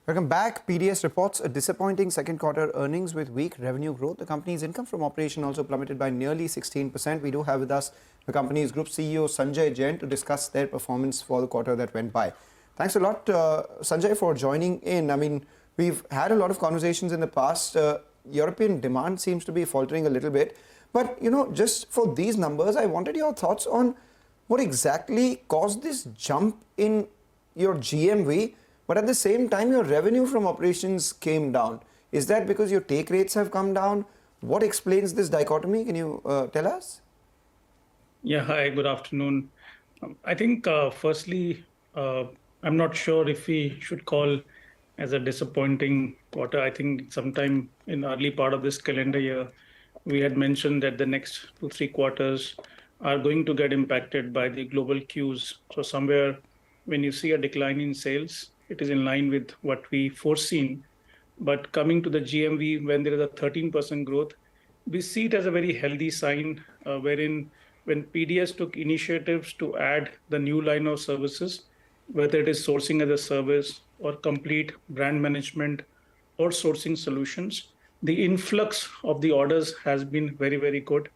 Welcome back. PDS reports a disappointing second quarter earnings with weak revenue growth. The company's income from operation also plummeted by nearly 16%. We do have with us the company's group CEO Sanjay Jain to discuss their performance for the quarter that went by. Thanks a lot, Sanjay, for joining in. I mean, we've had a lot of conversations in the past. European demand seems to be faltering a little bit. But, just for these numbers, I wanted your thoughts on what exactly caused this jump in your GMV, but at the same time, your revenue from operations came down. Is that because your take rates have come down? What explains this dichotomy? Can you tell us? Yeah, hi, good afternoon. I think, firstly, I'm not sure if we should call as a disappointing quarter. I think sometime in the early part of this calendar year, we had mentioned that the next 2-3 quarters are going to get impacted by the global cues. So somewhere when you see a decline in sales, it is in line with what we foreseen. But coming to the GMV, when there is a 13% growth, we see it as a very healthy sign, wherein when PDS took initiatives to add the new line of services, whether it is sourcing as a service or complete brand management or sourcing solutions, the influx of the orders has been very, very good.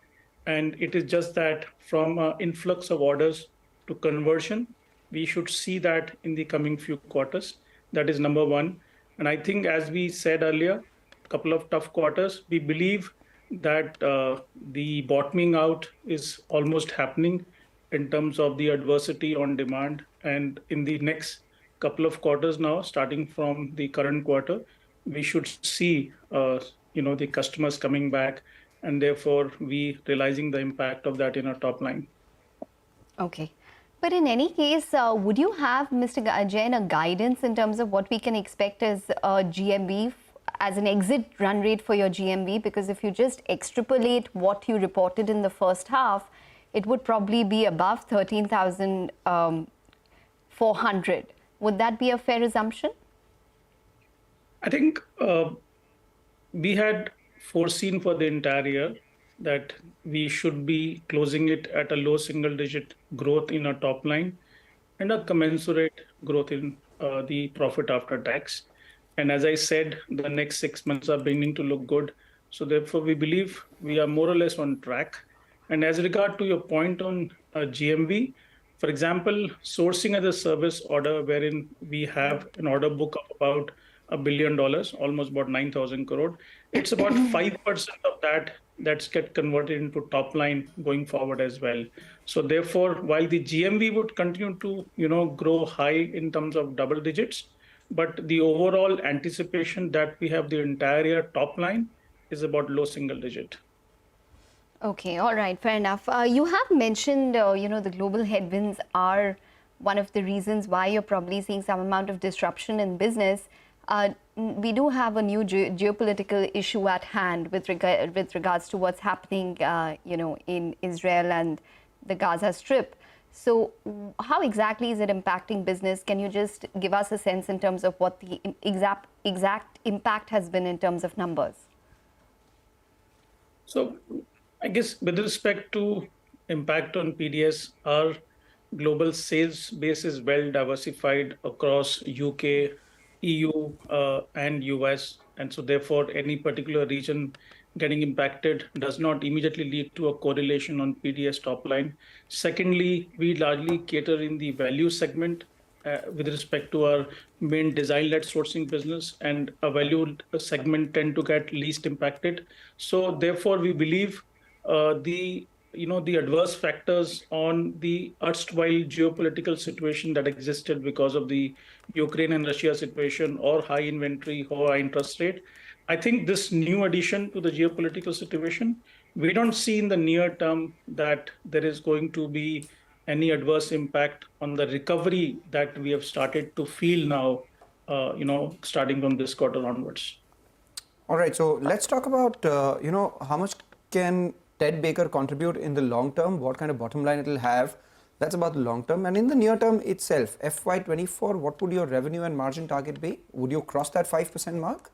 And it is just that from influx of orders to conversion, we should see that in the coming few quarters. That is number one. And I think, as we said earlier, a couple of tough quarters, we believe that the bottoming out is almost happening in terms of the adversity on demand. And in the next couple of quarters now, starting from the current quarter, we should see the customers coming back, and therefore we realizing the impact of that in our top line. Okay. But in any case, would you have, Mr. Jain, a guidance in terms of what we can expect as GMV, as an exit run rate for your GMV? Because if you just extrapolate what you reported in the first half, it would probably be above 13,400. Would that be a fair assumption? I think we had foreseen for the entire year that we should be closing it at a low single-digit growth in our top line and a commensurate growth in the profit after tax. And as I said, the next 6 months are beginning to look good. So therefore, we believe we are more or less on track. And as regard to your point on GMV, for example, sourcing as a service order, wherein we have an order book of about $1 billion, almost about 9,000 crore. It's about 5% of that's get converted into top line going forward as well. So therefore, while the GMV would continue to grow high in terms of double digits, but the overall anticipation that we have the entire year top line is about low single digit. Okay, all right, fair enough. You have mentioned, the global headwinds are one of the reasons why you're probably seeing some amount of disruption in business. We do have a new geopolitical issue at hand with regards to what's happening, in Israel and the Gaza Strip. So how exactly is it impacting business? Can you just give us a sense in terms of what the exact impact has been in terms of numbers? So I guess with respect to impact on PDS, our global sales base is well diversified across UK, EU, and US. And so therefore, any particular region getting impacted does not immediately lead to a correlation on PDS top line. Secondly, we largely cater in the value segment with respect to our main design-led sourcing business, and a value segment tend to get least impacted. So therefore, we believe the adverse factors on the erstwhile geopolitical situation that existed because of the Ukraine and Russia situation, or high inventory or high interest rate. I think this new addition to the geopolitical situation, we don't see in the near term that there is going to be any adverse impact on the recovery that we have started to feel now, starting from this quarter onwards. All right, so let's talk about, how much can Ted Baker contribute in the long term? What kind of bottom line it will have? That's about the long term. And in the near term itself, FY24, what would your revenue and margin target be? Would you cross that 5% mark?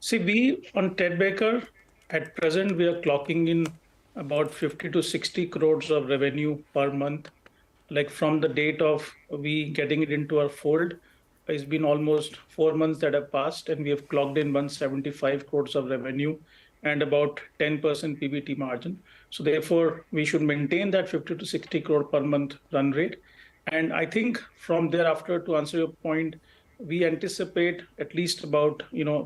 See, we on Ted Baker, at present, we are clocking in about 50 to 60 crores of revenue per month. Like from the date of we getting it into our fold, it's been almost 4 months that have passed, and we have clocked in 175 crores of revenue and about 10% PBT margin. So therefore, we should maintain that 50 to 60 crore per month run rate. And I think from thereafter, to answer your point, we anticipate at least about,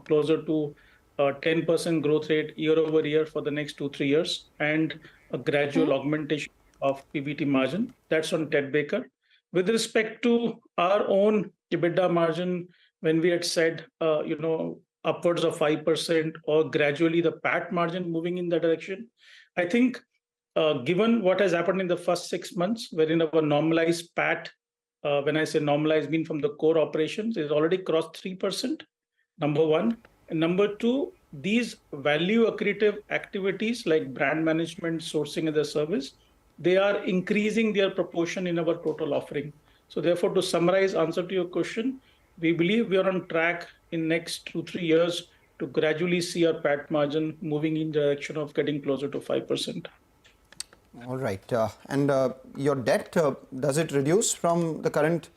closer to 10% growth rate year over year for the next 2-3 years, and a gradual augmentation of PBT margin. That's on Ted Baker. With respect to our own EBITDA margin, when we had said, upwards of 5% or gradually the PAT margin moving in that direction, I think given what has happened in the first 6 months, wherein our normalized PAT, when I say normalized, mean from the core operations, is already crossed 3%, number one. And number two, these value accretive activities like brand management, sourcing as a service, they are increasing their proportion in our total offering. So therefore, to summarize, answer to your question, we believe we are on track in next 2-3 years to gradually see our PAT margin moving in the direction of getting closer to 5%. All right. And your debt, does it reduce from the current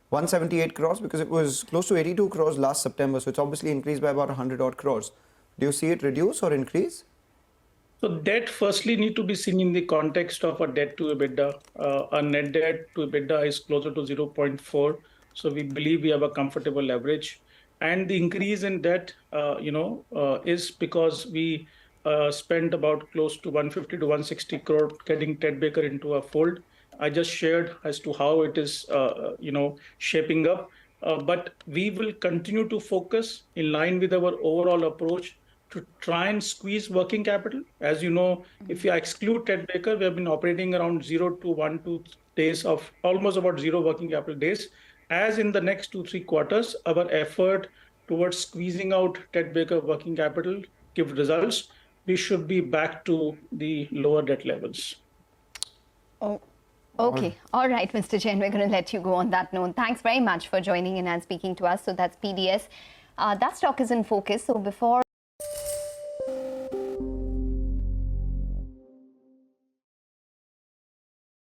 178 crores? Because it was close to 82 crores last September. So it's obviously increased by about 100 odd crores. Do you see it reduce or increase? So debt firstly need to be seen in the context of a debt to EBITDA. Our net debt to EBITDA is closer to 0.4. So we believe we have a comfortable leverage. And the increase in debt, is because we spent about close to 150 to 160 crore getting Ted Baker into a fold. I just shared as to how it is, shaping up. But we will continue to focus in line with our overall approach to try and squeeze working capital. As you know, if you exclude Ted Baker, we have been operating around 0 to 1-2 days of almost about 0 working capital days. As in the next 2-3 quarters, our effort towards squeezing out Ted Baker working capital give results, we should be back to the lower debt levels. Oh, okay. All right, Mr. Jain, we're going to let you go on that note. Thanks very much for joining in and speaking to us. So that's PDS. That stock is in focus. So before